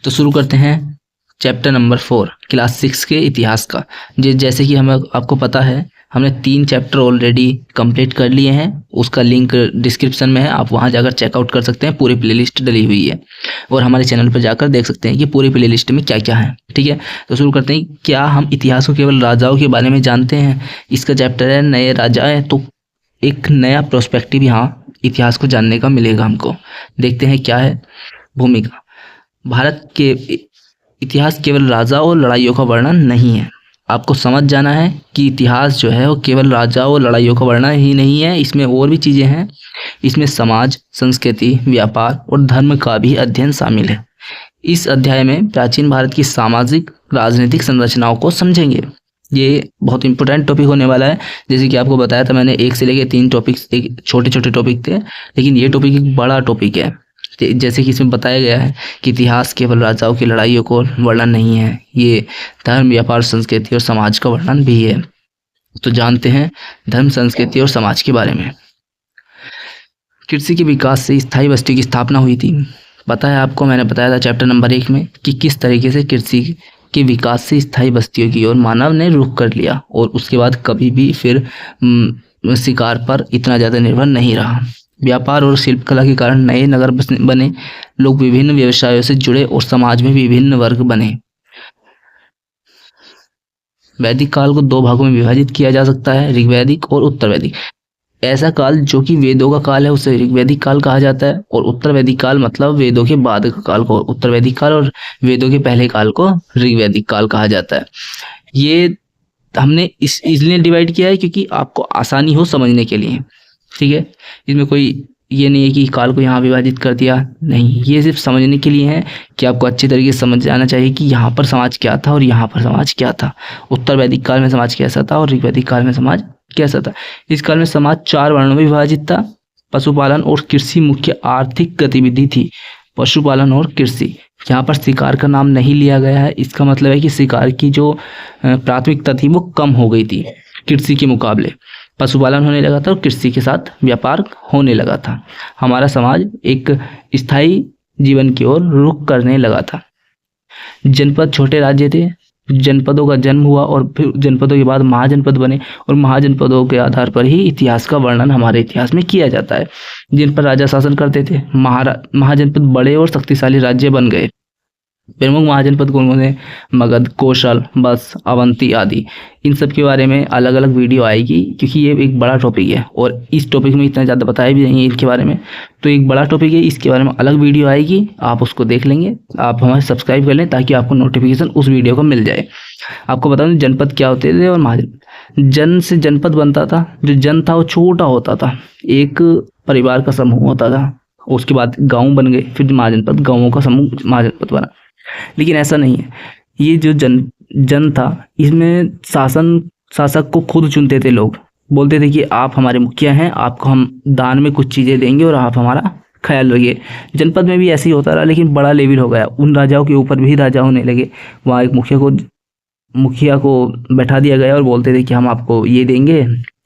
तो शुरू करते हैं चैप्टर नंबर 4 क्लास 6 के इतिहास का। जैसे कि हमें आपको पता है, हमने 3 चैप्टर ऑलरेडी कंप्लीट कर लिए हैं। उसका लिंक डिस्क्रिप्शन में है, आप वहां जाकर चेकआउट कर सकते हैं। पूरी प्लेलिस्ट डली हुई है और हमारे चैनल पर जाकर देख सकते हैं कि पूरी प्लेलिस्ट में क्या क्या है। ठीक है, तो शुरू करते हैं। क्या हम इतिहास को केवल राजाओं के बारे में जानते हैं? इसका चैप्टर है नए राजा है, तो एक नया प्रोस्पेक्टिव यहाँ इतिहास को जानने का मिलेगा हमको। देखते हैं क्या है भूमिका। भारत के इतिहास केवल राजाओं और लड़ाइयों का वर्णन नहीं है। आपको समझ जाना है कि इतिहास जो है वो केवल राजाओं और लड़ाइयों का वर्णन ही नहीं है, इसमें और भी चीज़ें हैं। इसमें समाज, संस्कृति, व्यापार और धर्म का भी अध्ययन शामिल है। इस अध्याय में प्राचीन भारत की सामाजिक राजनीतिक संरचनाओं को समझेंगे। ये बहुत इंपॉर्टेंट टॉपिक होने वाला है। जैसे कि आपको बताया था मैंने, 1 से लेकर 3 टॉपिक्स, एक छोटे छोटे टॉपिक थे, लेकिन ये टॉपिक एक बड़ा टॉपिक है। जैसे कि इसमें बताया गया है कि इतिहास केवल राजाओं की लड़ाइयों को वर्णन नहीं है, ये धर्म, व्यापार, संस्कृति और समाज का वर्णन भी है। तो जानते हैं धर्म, संस्कृति और समाज के बारे में। कृषि के विकास से स्थायी बस्ती की स्थापना हुई थी। पता है आपको, मैंने बताया था चैप्टर नंबर 1 में कि किस तरीके से कृषि के विकास से स्थायी बस्तियों की ओर मानव ने रुख कर लिया और उसके बाद कभी भी फिर शिकार पर इतना ज़्यादा निर्भर नहीं रहा। व्यापार और शिल्पकला के कारण नए नगर बने, लोग विभिन्न व्यवसायों से जुड़े और समाज में विभिन्न वर्ग बने। वैदिक काल को 2 भागों में विभाजित किया जा सकता है, ऋग्वैदिक और उत्तरवैदिक। ऐसा काल जो कि वेदों का काल है उसे ऋग्वैदिक काल कहा जाता है, और उत्तरवैदिक काल मतलब वेदों के बाद का काल को उत्तरवैदिक काल, और वेदों के पहले काल को ऋग्वैदिक काल कहा जाता है। ये हमने इसलिए डिवाइड किया है क्योंकि आपको आसानी हो समझने के लिए। ठीक है, इसमें कोई ये नहीं है कि काल को यहाँ विभाजित कर दिया, नहीं, ये सिर्फ समझने के लिए है कि आपको अच्छी तरीके से समझ जाना चाहिए कि यहाँ पर समाज क्या था और यहाँ पर समाज क्या था। उत्तर वैदिक काल में समाज कैसा था और ऋग्वैदिक काल में समाज कैसा था। इस काल में समाज 4 वर्णों में विभाजित था। पशुपालन और कृषि मुख्य आर्थिक गतिविधि थी। पशुपालन और कृषि, यहाँ पर शिकार का नाम नहीं लिया गया है। इसका मतलब है कि शिकार की जो प्राथमिकता थी वो कम हो गई थी कृषि के मुकाबले। पशुपालन होने लगा था और कृषि के साथ व्यापार होने लगा था। हमारा समाज एक स्थायी जीवन की ओर रुख करने लगा था। जनपद छोटे राज्य थे। जनपदों का जन्म हुआ और फिर जनपदों के बाद महाजनपद बने, और महाजनपदों के आधार पर ही इतिहास का वर्णन हमारे इतिहास में किया जाता है, जिन पर राजा शासन करते थे। महाजनपद बड़े और शक्तिशाली राज्य बन गए। प्रमुख महाजनपद कौन कौन थे? मगध, कौशल, बस, अवंती आदि। इन सब के बारे में अलग अलग वीडियो आएगी क्योंकि ये एक बड़ा टॉपिक है और इस टॉपिक में इतना ज़्यादा बताया भी नहीं है इनके बारे में, तो एक बड़ा टॉपिक है, इसके बारे में अलग वीडियो आएगी, आप उसको देख लेंगे। आप हमारे सब्सक्राइब कर लें ताकि आपको नोटिफिकेशन उस वीडियो का मिल जाए। आपको बता दूं जनपद क्या होते थे और महाजनपद। जन से जनपद बनता था। जो जन था वो छोटा होता था, एक परिवार का समूह होता था। उसके बाद गाँव बन गए, फिर महाजनपद, गाँवों का समूह महाजनपद बना। लेकिन ऐसा नहीं है, ये जो जन था इसमें शासक को खुद चुनते थे लोग। बोलते थे कि आप हमारे मुखिया हैं, आपको हम दान में कुछ चीज़ें देंगे और आप हमारा ख्याल रखिए। जनपद में भी ऐसे ही होता रहा, लेकिन बड़ा लेवल हो गया। उन राजाओं के ऊपर भी राजा होने लगे। वहाँ एक मुखिया को बैठा दिया गया और बोलते थे कि हम आपको ये देंगे,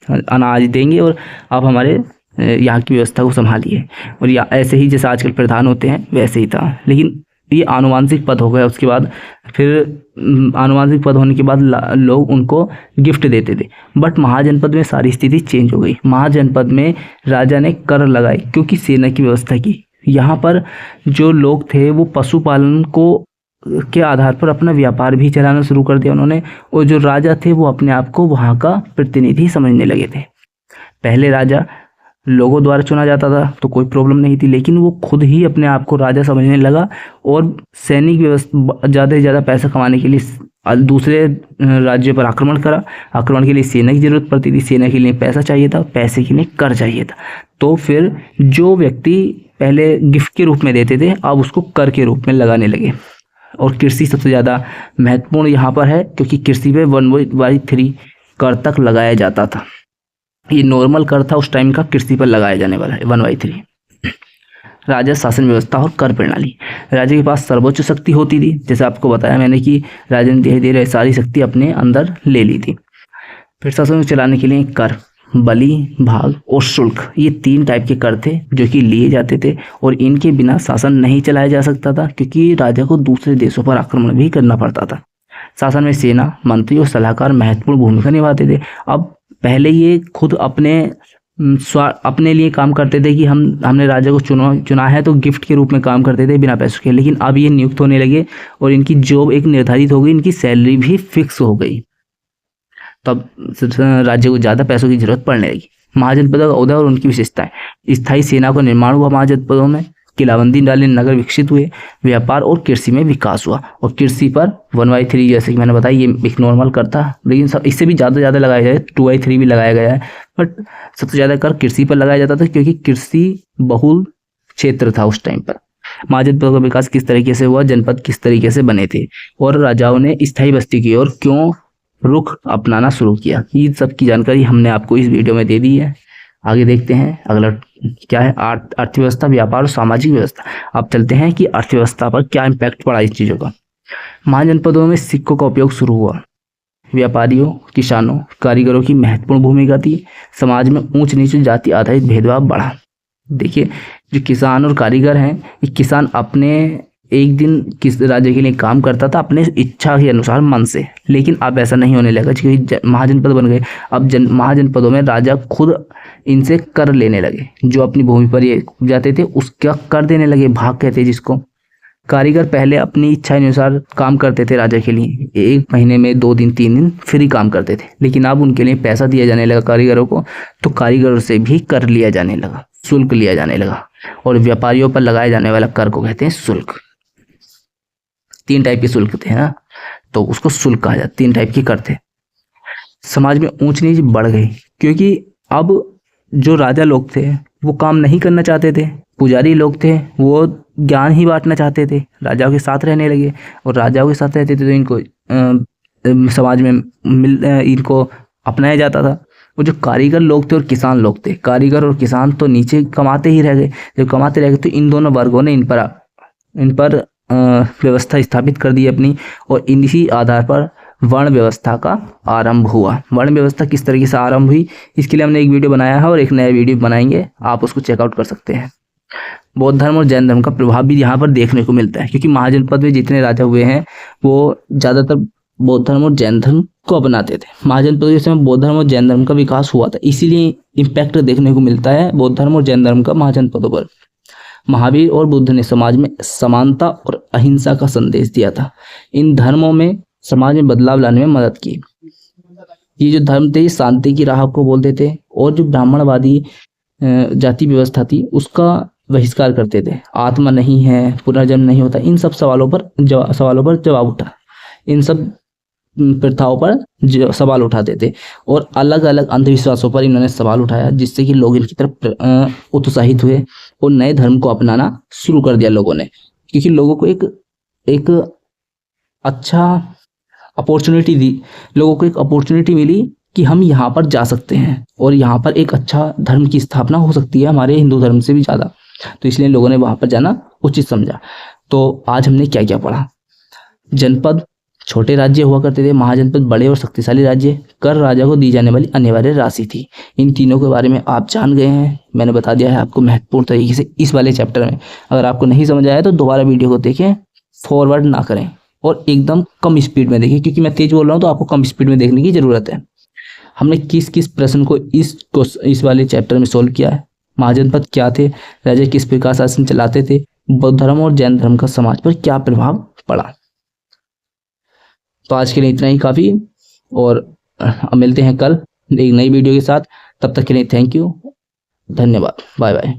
अनाज देंगे और आप हमारे यहाँ की व्यवस्था को संभालिए। और या ऐसे ही जैसे आजकल प्रधान होते हैं वैसे ही था, लेकिन ये आनुवांशिक पद हो गया। उसके बाद फिर आनुवांशिक पद होने के बाद लोग उनको गिफ्ट देते थे। बट महाजनपद में सारी स्थिति चेंज हो गई। महाजनपद में राजा ने कर लगाए क्योंकि सेना की व्यवस्था की। यहाँ पर जो लोग थे वो पशुपालन के आधार पर अपना व्यापार भी चलाना शुरू कर दिया उन्होंने, और जो राजा थे वो अपने आप को वहाँ का प्रतिनिधि समझने लगे थे। पहले राजा लोगों द्वारा चुना जाता था तो कोई प्रॉब्लम नहीं थी, लेकिन वो खुद ही अपने आप को राजा समझने लगा और सैनिक व्यवस्था ज़्यादा से ज़्यादा पैसा कमाने के लिए दूसरे राज्यों पर आक्रमण करा। आक्रमण के लिए सेना की जरूरत पड़ती थी, सेना के लिए पैसा चाहिए था, पैसे के लिए कर चाहिए था। तो फिर जो व्यक्ति पहले गिफ्ट के रूप में देते थे अब उसको कर के रूप में लगाने लगे। और कृषि सबसे ज़्यादा महत्वपूर्ण यहाँ पर है क्योंकि कृषि पे 1/3 कर तक लगाया जाता था। ये नॉर्मल कर था उस टाइम का, कृषि पर लगाया जाने वाला है 1/3। राजा शासन व्यवस्था और कर प्रणाली। राजा के पास सर्वोच्च शक्ति होती थी, जैसे आपको बताया मैंने कि राजा ने धीरे धीरे सारी शक्ति अपने अंदर ले ली थी। फिर शासन को चलाने के लिए कर, बलि, भाग और शुल्क, ये 3 टाइप के कर थे जो कि लिए जाते थे और इनके बिना शासन नहीं चलाया जा सकता था, क्योंकि राजा को दूसरे देशों पर आक्रमण भी करना पड़ता था। शासन में सेना, मंत्री और सलाहकार महत्वपूर्ण भूमिका निभाते थे। अब पहले ये खुद अपने लिए काम करते थे कि हमने राजा को चुना है, तो गिफ्ट के रूप में काम करते थे बिना पैसों के। लेकिन अब ये नियुक्त होने लगे और इनकी जॉब एक निर्धारित हो गई, इनकी सैलरी भी फिक्स हो गई। तब राज्य को ज़्यादा पैसों की जरूरत पड़ने लगी। महाजनपदों का उदय और उनकी विशेषताएं। स्थायी सेना का निर्माण हुआ महाजनपदों में, किलाबंदी डाले नगर विकसित हुए, व्यापार और कृषि में विकास हुआ। और कृषि पर 1/3 जैसे कि मैंने बताया, ये एक नॉर्मल करता, लेकिन सब इससे भी ज़्यादा लगाया जाए, 2/3 भी लगाया गया है, बट सबसे ज़्यादा कर कृषि पर लगाया जाता था, क्योंकि कृषि बहुल क्षेत्र था उस टाइम पर। महाजनपदों का विकास किस तरीके से हुआ, जनपद किस तरीके से बने थे, और राजाओं ने स्थायी बस्ती की और क्यों रुख अपनाना शुरू किया, ये सब की जानकारी हमने आपको इस वीडियो में दे दी है। आगे देखते हैं अगला क्या है, अर्थव्यवस्था, व्यापार और सामाजिक व्यवस्था। अब चलते हैं कि अर्थव्यवस्था पर क्या इम्पैक्ट पड़ा इस चीज़ों का। महाजनपदों में सिक्कों का उपयोग शुरू हुआ, व्यापारियों, किसानों, कारीगरों की महत्वपूर्ण भूमिका थी, समाज में ऊंच नीच जाति आधारित भेदभाव बढ़ा। देखिए, जो किसान और कारीगर हैं, ये किसान अपने एक दिन किस राज्य के लिए काम करता था अपने इच्छा के अनुसार, मन से, लेकिन अब ऐसा नहीं होने लगा क्योंकि महाजनपद बन गए। अब महाजनपदों में राजा खुद इनसे कर लेने लगे, जो अपनी भूमि पर ये जाते थे उसका कर देने लगे, भाग कहते हैं जिसको। कारीगर पहले अपनी इच्छा अनुसार काम करते थे राजा के लिए, 1 महीने में 2 दिन 3 दिन फ्री काम करते थे, लेकिन अब उनके लिए पैसा दिया जाने लगा कारीगरों को, तो कारीगरों से भी कर लिया जाने लगा, शुल्क लिया जाने लगा। और व्यापारियों पर लगाए जाने वाला कर को कहते हैं शुल्क। 3 टाइप के शुल्क थे ना, तो उसको शुल्क कहा जाता, 3 टाइप के कर थे। समाज में ऊंच नीच बढ़ गई, क्योंकि अब जो राजा लोग थे वो काम नहीं करना चाहते थे, पुजारी लोग थे वो ज्ञान ही बांटना चाहते थे, राजाओं के साथ रहने लगे, और राजाओं के साथ रहते थे तो इनको समाज में इनको अपनाया जाता था। वो जो कारीगर लोग थे और किसान लोग थे, कारीगर और किसान तो नीचे कमाते ही रह गए। जब कमाते रह गए तो इन दोनों वर्गों ने इन पर व्यवस्था स्थापित कर दी अपनी, और इसी आधार पर वर्ण व्यवस्था का आरंभ हुआ। वर्ण व्यवस्था किस तरीके से आरंभ हुई, इसके लिए हमने एक वीडियो बनाया है और एक नया वीडियो बनाएंगे, आप उसको चेकआउट कर सकते हैं। बौद्ध धर्म और जैन धर्म का प्रभाव भी यहाँ पर देखने को मिलता है, क्योंकि महाजनपद में जितने राजा हुए हैं वो ज़्यादातर बौद्ध धर्म और जैन धर्म को अपनाते थे। महाजनपद के समय बौद्ध धर्म और जैन धर्म का विकास हुआ था, इसीलिए इम्पैक्ट देखने को मिलता है बौद्ध धर्म और जैन धर्म का महाजनपदों पर। महावीर और बुद्ध ने समाज में समानता और अहिंसा का संदेश दिया था। इन धर्मों में समाज में बदलाव लाने में मदद की। ये जो धर्म थे शांति की राह को बोलते थे, और जो ब्राह्मणवादी जाति व्यवस्था थी उसका बहिष्कार करते थे। आत्मा नहीं है, पुनर्जन्म नहीं होता, इन सब सवालों पर जवाब उठा, इन सब प्रथाओं पर सवाल उठाते थे, और अलग अलग अंधविश्वासों पर इन्होंने सवाल उठाया, जिससे कि लोग इनकी तरफ उत्साहित हुए और नए धर्म को अपनाना शुरू कर दिया लोगों ने, क्योंकि लोगों को एक अच्छा अपॉर्चुनिटी दी, लोगों को एक अपॉर्चुनिटी मिली कि हम यहाँ पर जा सकते हैं और यहाँ पर एक अच्छा धर्म की स्थापना हो सकती है हमारे हिंदू धर्म से भी ज़्यादा, तो इसलिए लोगों ने वहाँ पर जाना उचित समझा। तो आज हमने क्या क्या पढ़ा। जनपद छोटे राज्य हुआ करते थे, महाजनपद बड़े और शक्तिशाली राज्य, कर राजा को दी जाने वाली अनिवार्य राशि थी। इन तीनों के बारे में आप जान गए हैं, मैंने बता दिया है आपको महत्वपूर्ण तरीके से इस वाले चैप्टर में। अगर आपको नहीं समझ आया तो दोबारा वीडियो को देखें, फॉरवर्ड ना करें और एकदम कम स्पीड में देखें, क्योंकि मैं तेज बोल रहा हूँ तो आपको कम स्पीड में देखने की ज़रूरत है। हमने किस किस प्रश्न को इस वाले चैप्टर में सोल्व किया है, महाजनपद क्या थे, राजा किस प्रकार शासन चलाते थे, बौद्ध धर्म और जैन धर्म का समाज पर क्या प्रभाव पड़ा। तो आज के लिए इतना ही काफ़ी, और मिलते हैं कल एक नई वीडियो के साथ। तब तक के लिए थैंक यू, धन्यवाद, बाय बाय।